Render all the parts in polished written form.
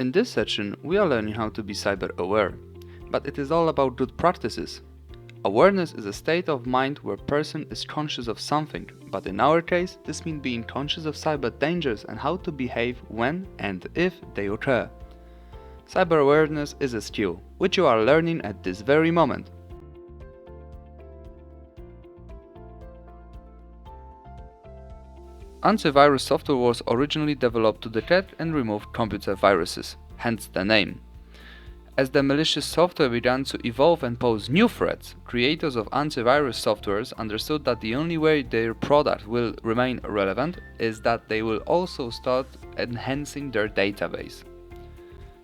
In this section, we are learning how to be cyber aware, but it is all about good practices. Awareness is a state of mind where a person is conscious of something, but in our case, this means being conscious of cyber dangers and how to behave when and if they occur. Cyber awareness is a skill, which you are learning at this very moment. Antivirus software was originally developed to detect and remove computer viruses, hence the name. As the malicious software began to evolve and pose new threats, creators of antivirus softwares understood that the only way their product will remain relevant is that they will also start enhancing their database.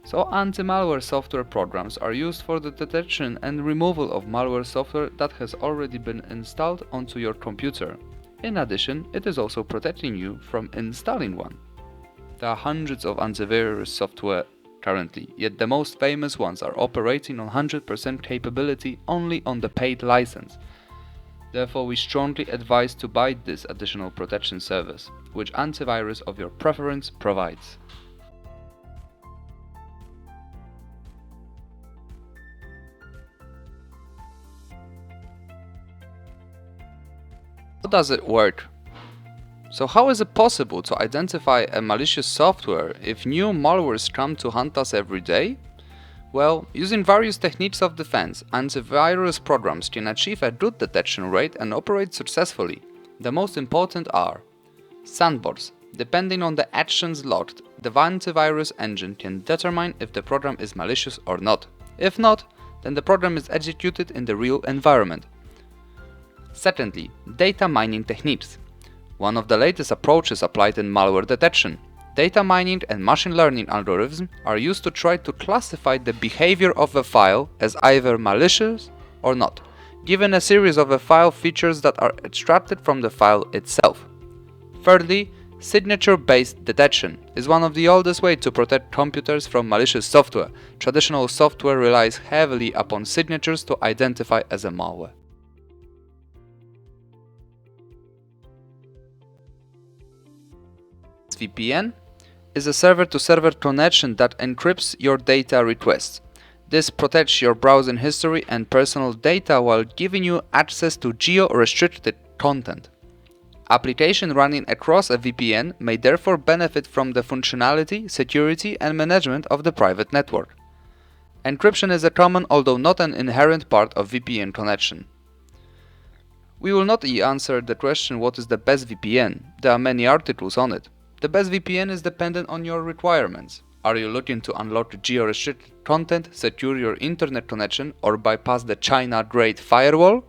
So anti-malware software programs are used for the detection and removal of malware software that has already been installed onto your computer. In addition, it is also protecting you from installing one. There are hundreds of antivirus software currently, yet the most famous ones are operating on 100% capability only on the paid license. Therefore, we strongly advise to buy this additional protection service, which antivirus of your preference provides. How does it work? So how is it possible to identify a malicious software if new malwares come to hunt us every day? Well, using various techniques of defense, antivirus programs can achieve a good detection rate and operate successfully. The most important are sandbox. Depending on the actions logged, the antivirus engine can determine if the program is malicious or not. If not, then the program is executed in the real environment. Secondly, data mining techniques. One of the latest approaches applied in malware detection. Data mining and machine learning algorithms are used to try to classify the behavior of a file as either malicious or not, given a series of file features that are extracted from the file itself. Thirdly, signature-based detection is one of the oldest ways to protect computers from malicious software. Traditional software relies heavily upon signatures to identify as a malware. VPN is a server-to-server connection that encrypts your data requests. This protects your browsing history and personal data while giving you access to geo-restricted content. Applications running across a VPN may therefore benefit from the functionality, security, and management of the private network. Encryption is a common, although not an inherent part of VPN connection. We will not answer the question what is the best VPN. There are many articles on it. The best VPN is dependent on your requirements. Are you looking to unlock geo-restricted content, secure your internet connection, or bypass the China-grade firewall?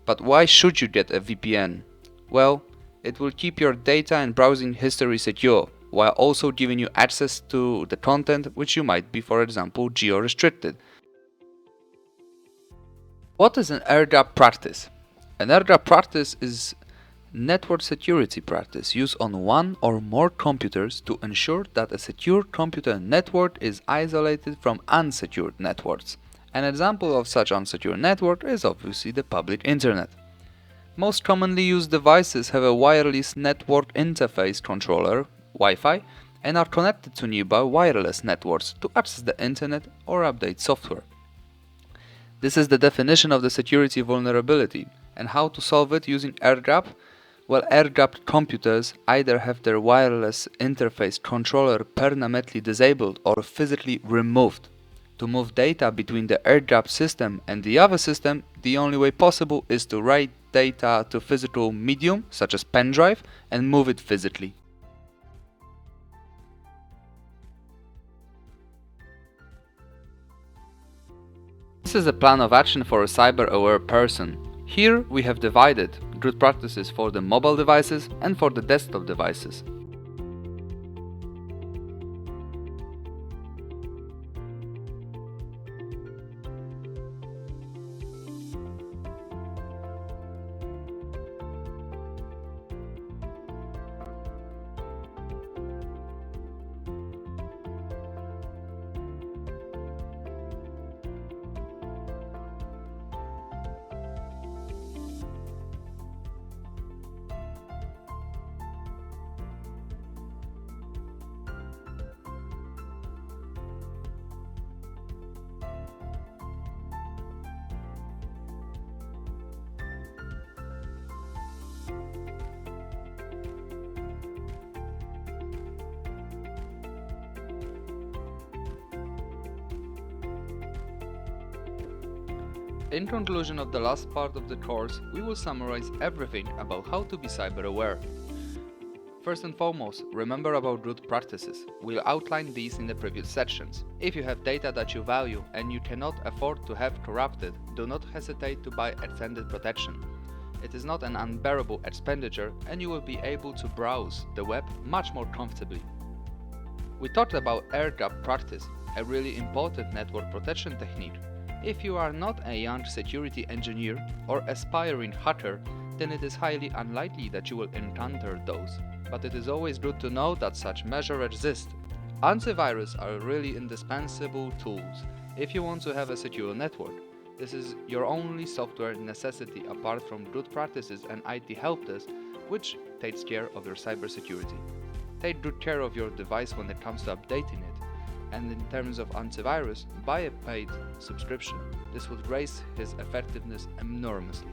But why should you get a VPN? Well, it will keep your data and browsing history secure, while also giving you access to the content which you might be, for example, geo-restricted. What is an air gap practice? An air gap practice is network security practice used on one or more computers to ensure that a secure computer network is isolated from unsecured networks. An example of such unsecure network is obviously the public internet. Most commonly used devices have a wireless network interface controller, Wi-Fi, and are connected to nearby wireless networks to access the internet or update software. This is the definition of the security vulnerability, and how to solve it using air gap. Well, air-gapped computers either have their wireless interface controller permanently disabled or physically removed. To move data between the air-gapped system and the other system, the only way possible is to write data to physical medium, such as pen drive, and move it physically. This is a plan of action for a cyber-aware person. Here we have divided good practices for the mobile devices and for the desktop devices. In conclusion of the last part of the course, we will summarize everything about how to be cyber aware. First and foremost, remember about root practices. We'll outline these in the previous sections. If you have data that you value and you cannot afford to have corrupted, do not hesitate to buy extended protection. It is not an unbearable expenditure and you will be able to browse the web much more comfortably. We talked about air gap practice, a really important network protection technique. If you are not a young security engineer or aspiring hacker, then it is highly unlikely that you will encounter those. But it is always good to know that such measures exist. Antivirus are really indispensable tools if you want to have a secure network. This is your only software necessity apart from good practices and IT help desk, which takes care of your cybersecurity. Take good care of your device when it comes to updating it. And in terms of antivirus, buy a paid subscription. This would raise its effectiveness enormously.